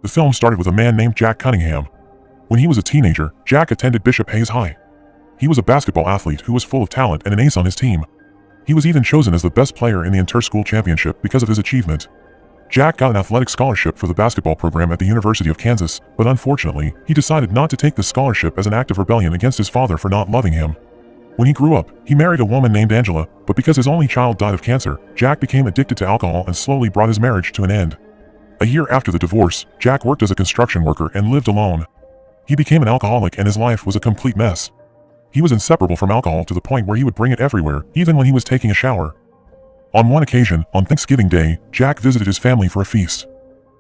The film started with a man named Jack Cunningham. When he was a teenager, Jack attended Bishop Hayes High. He was a basketball athlete who was full of talent and an ace on his team. He was even chosen as the best player in the inter-school championship because of his achievement. Jack got an athletic scholarship for the basketball program at the University of Kansas, but unfortunately, he decided not to take the scholarship as an act of rebellion against his father for not loving him. When he grew up, he married a woman named Angela, but because his only child died of cancer, Jack became addicted to alcohol and slowly brought his marriage to an end. A year after the divorce, Jack worked as a construction worker and lived alone. He became an alcoholic and his life was a complete mess. He was inseparable from alcohol to the point where he would bring it everywhere, even when he was taking a shower. On one occasion, on Thanksgiving Day, Jack visited his family for a feast.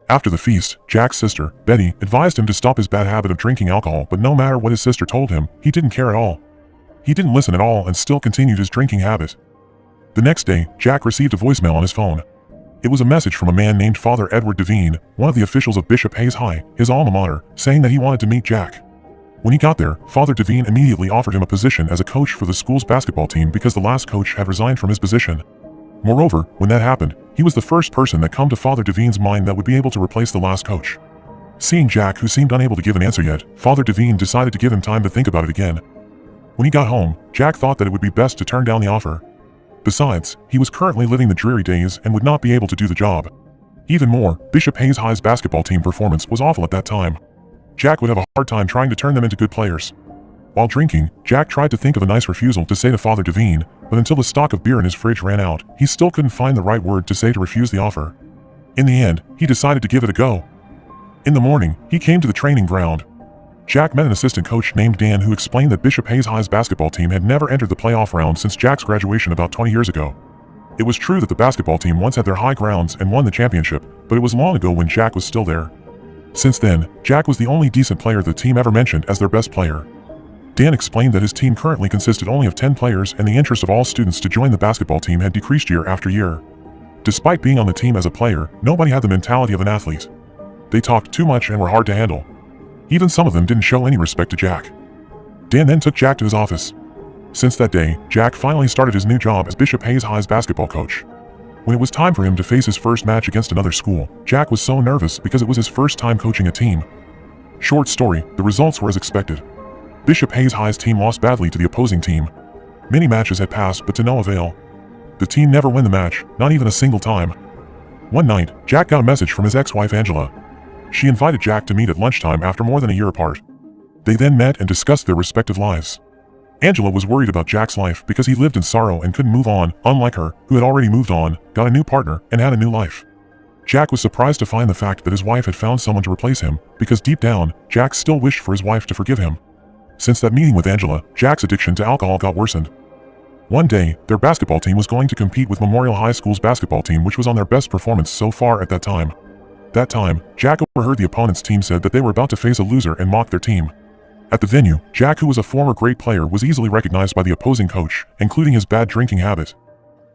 After the feast, Jack's sister, Betty, advised him to stop his bad habit of drinking alcohol, but no matter what his sister told him, he didn't care at all. He didn't listen at all and still continued his drinking habit. The next day, Jack received a voicemail on his phone. It was a message from a man named Father Edward Devine, one of the officials of Bishop Hayes High, his alma mater, saying that he wanted to meet Jack. When he got there, Father Devine immediately offered him a position as a coach for the school's basketball team because the last coach had resigned from his position. Moreover, when that happened, he was the first person that come to Father Devine's mind that would be able to replace the last coach. Seeing Jack, who seemed unable to give an answer yet, Father Devine decided to give him time to think about it again. When he got home, Jack thought that it would be best to turn down the offer. Besides, he was currently living the dreary days and would not be able to do the job. Even more, Bishop Hayes High's basketball team performance was awful at that time. Jack would have a hard time trying to turn them into good players. While drinking, Jack tried to think of a nice refusal to say to Father Devine, but until the stock of beer in his fridge ran out, he still couldn't find the right word to say to refuse the offer. In the end, he decided to give it a go. In the morning, he came to the training ground. Jack met an assistant coach named Dan who explained that Bishop Hayes High's basketball team had never entered the playoff round since Jack's graduation about 20 years ago. It was true that the basketball team once had their high grounds and won the championship, but it was long ago when Jack was still there. Since then, Jack was the only decent player the team ever mentioned as their best player. Dan explained that his team currently consisted only of 10 players and the interest of all students to join the basketball team had decreased year after year. Despite being on the team as a player, nobody had the mentality of an athlete. They talked too much and were hard to handle. Even some of them didn't show any respect to Jack. Dan then took Jack to his office. Since that day, Jack finally started his new job as Bishop Hayes High's basketball coach. When it was time for him to face his first match against another school, Jack was so nervous because it was his first time coaching a team. Short story, the results were as expected. Bishop Hayes High's team lost badly to the opposing team. Many matches had passed, but to no avail. The team never won the match, not even a single time. One night, Jack got a message from his ex-wife Angela. She invited Jack to meet at lunchtime after more than a year apart. They then met and discussed their respective lives. Angela was worried about Jack's life because he lived in sorrow and couldn't move on, unlike her, who had already moved on, got a new partner, and had a new life. Jack was surprised to find the fact that his wife had found someone to replace him, because deep down, Jack still wished for his wife to forgive him. Since that meeting with Angela, Jack's addiction to alcohol got worsened. One day, their basketball team was going to compete with Memorial High School's basketball team, which was on their best performance so far at that time. That time, Jack overheard the opponent's team said that they were about to face a loser and mock their team. At the venue, Jack, who was a former great player, was easily recognized by the opposing coach, including his bad drinking habit.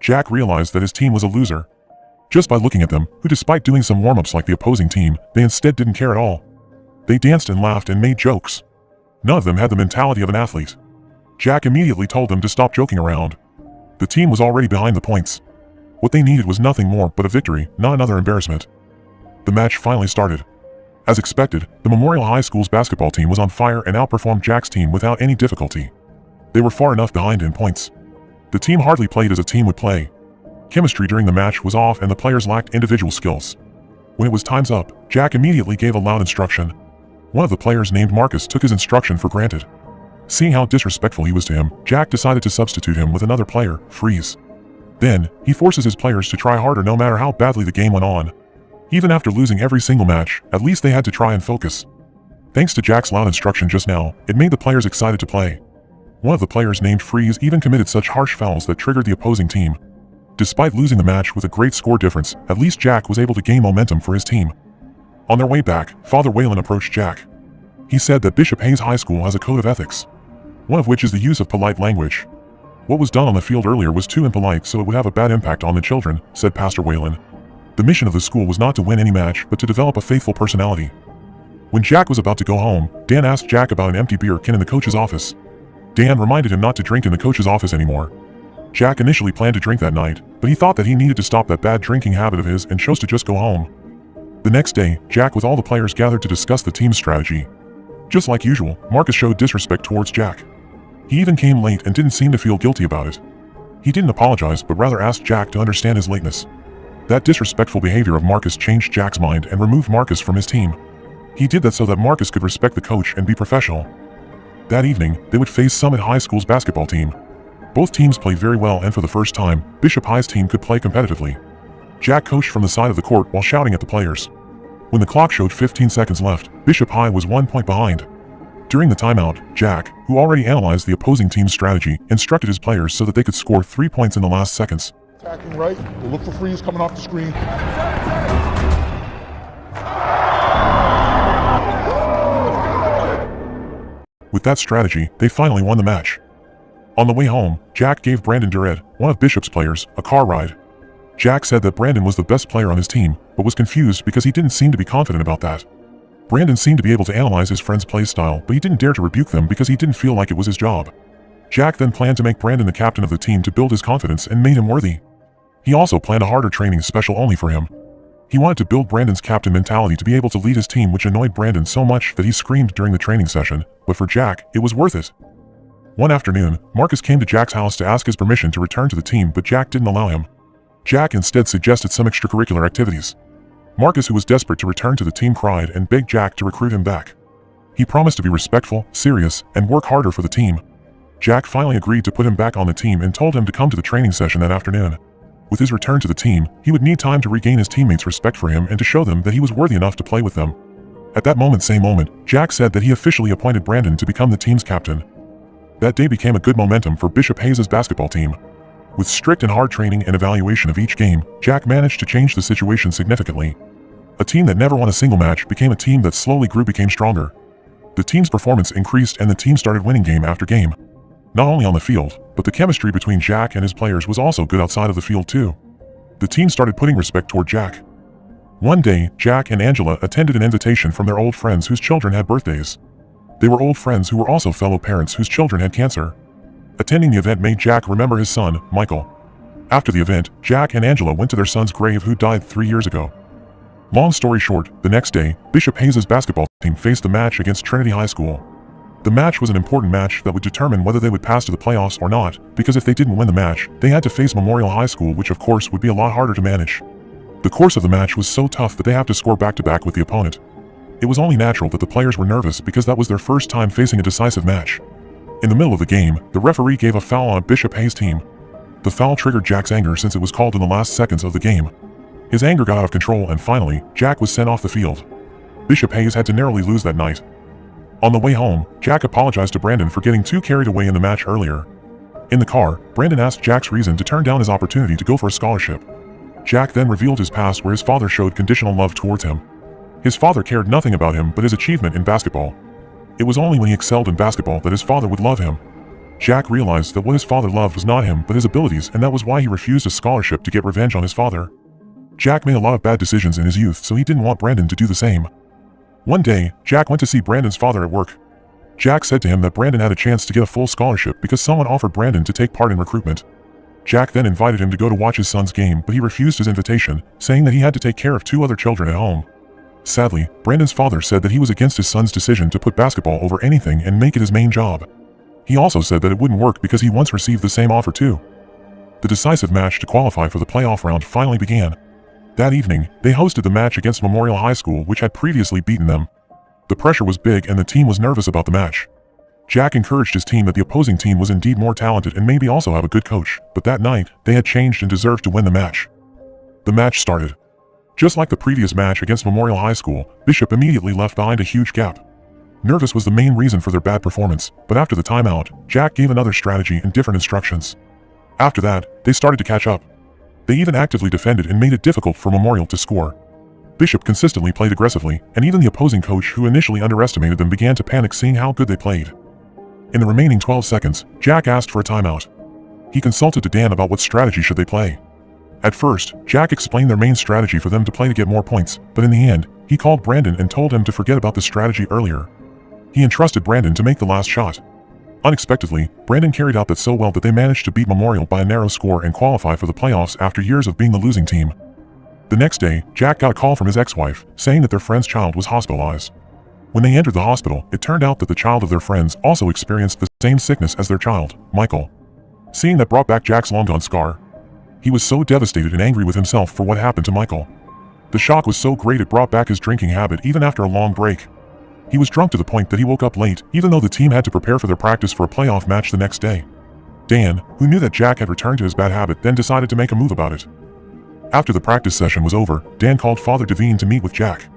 Jack realized that his team was a loser. Just by looking at them, who despite doing some warm-ups like the opposing team, they instead didn't care at all. They danced and laughed and made jokes. None of them had the mentality of an athlete. Jack immediately told them to stop joking around. The team was already behind the points. What they needed was nothing more but a victory, not another embarrassment. The match finally started. As expected, the Memorial High School's basketball team was on fire and outperformed Jack's team without any difficulty. They were far enough behind in points. The team hardly played as a team would play. Chemistry during the match was off and the players lacked individual skills. When it was time's up, Jack immediately gave a loud instruction. One of the players named Marcus took his instruction for granted. Seeing how disrespectful he was to him, Jack decided to substitute him with another player, Freeze. Then, he forces his players to try harder no matter how badly the game went on. Even after losing every single match, at least they had to try and focus. Thanks to Jack's loud instruction just now, it made the players excited to play. One of the players named Freeze even committed such harsh fouls that triggered the opposing team. Despite losing the match with a great score difference, at least Jack was able to gain momentum for his team. On their way back, Father Whalen approached Jack. He said that Bishop Hayes High School has a code of ethics, one of which is the use of polite language. What was done on the field earlier was too impolite, so it would have a bad impact on the children, said Pastor Whalen. The mission of the school was not to win any match, but to develop a faithful personality. When Jack was about to go home, Dan asked Jack about an empty beer can in the coach's office. Dan reminded him not to drink in the coach's office anymore. Jack initially planned to drink that night, but he thought that he needed to stop that bad drinking habit of his and chose to just go home. The next day, Jack with all the players gathered to discuss the team's strategy. Just like usual, Marcus showed disrespect towards Jack. He even came late and didn't seem to feel guilty about it. He didn't apologize but rather asked Jack to understand his lateness. That disrespectful behavior of Marcus changed Jack's mind and removed Marcus from his team. He did that so that Marcus could respect the coach and be professional. That evening, they would face Summit High School's basketball team. Both teams played very well, and for the first time, Bishop High's team could play competitively. Jack coached from the side of the court while shouting at the players. When the clock showed 15 seconds left, Bishop High was 1 point behind. During the timeout, Jack, who already analyzed the opposing team's strategy, instructed his players so that they could score 3 points in the last seconds. Attacking right, we'll look for frees coming off the screen. With that strategy, they finally won the match. On the way home, Jack gave Brandon Durrett, one of Bishop's players, a car ride. Jack said that Brandon was the best player on his team, but was confused because he didn't seem to be confident about that. Brandon seemed to be able to analyze his friend's play style, but he didn't dare to rebuke them because he didn't feel like it was his job. Jack then planned to make Brandon the captain of the team to build his confidence and made him worthy. He also planned a harder training special only for him. He wanted to build Brandon's captain mentality to be able to lead his team, which annoyed Brandon so much that he screamed during the training session, but for Jack, it was worth it. One afternoon, Marcus came to Jack's house to ask his permission to return to the team, but Jack didn't allow him. Jack instead suggested some extracurricular activities. Marcus, who was desperate to return to the team, cried and begged Jack to recruit him back. He promised to be respectful, serious, and work harder for the team. Jack finally agreed to put him back on the team and told him to come to the training session that afternoon. With his return to the team, he would need time to regain his teammates' respect for him and to show them that he was worthy enough to play with them. At that same moment, Jack said that he officially appointed Brandon to become the team's captain. That day became a good momentum for Bishop Hayes' basketball team. With strict and hard training and evaluation of each game, Jack managed to change the situation significantly. A team that never won a single match became a team that slowly became stronger. The team's performance increased and the team started winning game after game. Not only on the field, but the chemistry between Jack and his players was also good outside of the field too. The team started putting respect toward Jack. One day, Jack and Angela attended an invitation from their old friends whose children had birthdays. They were old friends who were also fellow parents whose children had cancer. Attending the event made Jack remember his son, Michael. After the event, Jack and Angela went to their son's grave, who died 3 years ago. Long story short, the next day, Bishop Hayes' basketball team faced a match against Trinity High School. The match was an important match that would determine whether they would pass to the playoffs or not, because if they didn't win the match, they had to face Memorial High School, which of course would be a lot harder to manage. The course of the match was so tough that they have to score back-to-back with the opponent. It was only natural that the players were nervous because that was their first time facing a decisive match. In the middle of the game, the referee gave a foul on Bishop Hayes' team. The foul triggered Jack's anger since it was called in the last seconds of the game. His anger got out of control and finally, Jack was sent off the field. Bishop Hayes had to narrowly lose that night. On the way home, Jack apologized to Brandon for getting too carried away in the match earlier. In the car, Brandon asked Jack's reason to turn down his opportunity to go for a scholarship. Jack then revealed his past, where his father showed conditional love towards him. His father cared nothing about him but his achievement in basketball. It was only when he excelled in basketball that his father would love him. Jack realized that what his father loved was not him but his abilities, and that was why he refused a scholarship to get revenge on his father. Jack made a lot of bad decisions in his youth, so he didn't want Brandon to do the same. One day, Jack went to see Brandon's father at work. Jack said to him that Brandon had a chance to get a full scholarship because someone offered Brandon to take part in recruitment. Jack then invited him to go to watch his son's game, but he refused his invitation, saying that he had to take care of 2 other children at home. Sadly, Brandon's father said that he was against his son's decision to put basketball over anything and make it his main job. He also said that it wouldn't work because he once received the same offer too. The decisive match to qualify for the playoff round finally began. That evening, they hosted the match against Memorial High School, which had previously beaten them. The pressure was big and the team was nervous about the match. Jack encouraged his team that the opposing team was indeed more talented and maybe also have a good coach, but that night, they had changed and deserved to win the match. The match started. Just like the previous match against Memorial High School, Bishop immediately left behind a huge gap. Nervous was the main reason for their bad performance, but after the timeout, Jack gave another strategy and different instructions. After that, they started to catch up. They even actively defended and made it difficult for Memorial to score. Bishop consistently played aggressively, and even the opposing coach, who initially underestimated them, began to panic seeing how good they played. In the remaining 12 seconds, Jack asked for a timeout. He consulted to Dan about what strategy should they play. At first, Jack explained their main strategy for them to play to get more points, but in the end, he called Brandon and told him to forget about the strategy earlier. He entrusted Brandon to make the last shot. Unexpectedly, Brandon carried out that so well that they managed to beat Memorial by a narrow score and qualify for the playoffs after years of being the losing team. The next day, Jack got a call from his ex-wife, saying that their friend's child was hospitalized. When they entered the hospital, it turned out that the child of their friends also experienced the same sickness as their child, Michael. Seeing that brought back Jack's long-gone scar. He was so devastated and angry with himself for what happened to Michael. The shock was so great it brought back his drinking habit even after a long break. He was drunk to the point that he woke up late, even though the team had to prepare for their practice for a playoff match the next day. Dan, who knew that Jack had returned to his bad habit, then decided to make a move about it. After the practice session was over, Dan called Father Gavin to meet with Jack.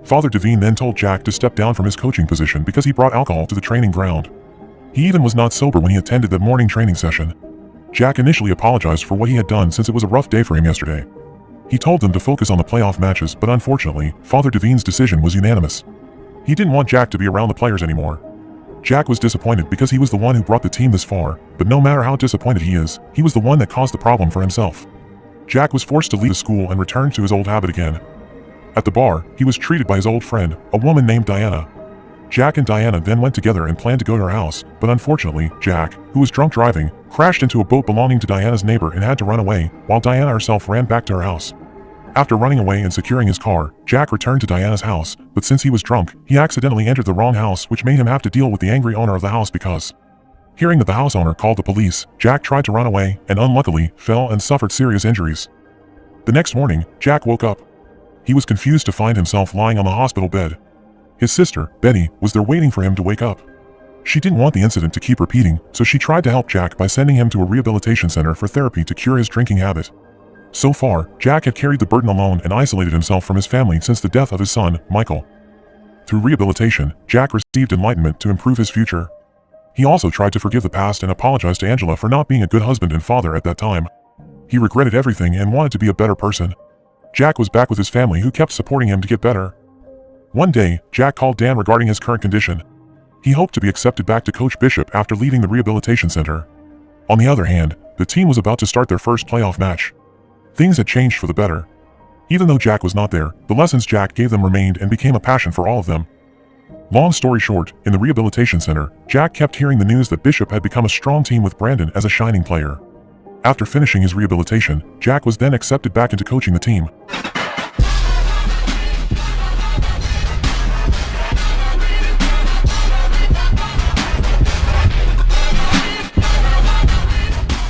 Father Gavin then told Jack to step down from his coaching position because he brought alcohol to the training ground. He even was not sober when he attended the morning training session. Jack initially apologized for what he had done since it was a rough day for him yesterday. He told them to focus on the playoff matches, but unfortunately, Father Gavin's decision was unanimous. He didn't want Jack to be around the players anymore. Jack was disappointed because he was the one who brought the team this far, but no matter how disappointed he is, he was the one that caused the problem for himself. Jack was forced to leave the school and return to his old habit again. At the bar, he was treated by his old friend, a woman named Diana. Jack and Diana then went together and planned to go to her house, but unfortunately, Jack, who was drunk driving, crashed into a boat belonging to Diana's neighbor and had to run away, while Diana herself ran back to her house. After running away and securing his car, Jack returned to Diana's house, but since he was drunk, he accidentally entered the wrong house, which made him have to deal with the angry owner of the house because... Hearing that the house owner called the police, Jack tried to run away and unluckily fell and suffered serious injuries. The next morning, Jack woke up. He was confused to find himself lying on the hospital bed. His sister, Betty, was there waiting for him to wake up. She didn't want the incident to keep repeating, so she tried to help Jack by sending him to a rehabilitation center for therapy to cure his drinking habit. So far, Jack had carried the burden alone and isolated himself from his family since the death of his son, Michael. Through rehabilitation, Jack received enlightenment to improve his future. He also tried to forgive the past and apologize to Angela for not being a good husband and father at that time. He regretted everything and wanted to be a better person. Jack was back with his family who kept supporting him to get better. One day, Jack called Dan regarding his current condition. He hoped to be accepted back to Coach Bishop after leaving the rehabilitation center. On the other hand, the team was about to start their first playoff match. Things had changed for the better. Even though Jack was not there, the lessons Jack gave them remained and became a passion for all of them. Long story short, in the rehabilitation center, Jack kept hearing the news that Bishop had become a strong team with Brandon as a shining player. After finishing his rehabilitation, Jack was then accepted back into coaching the team.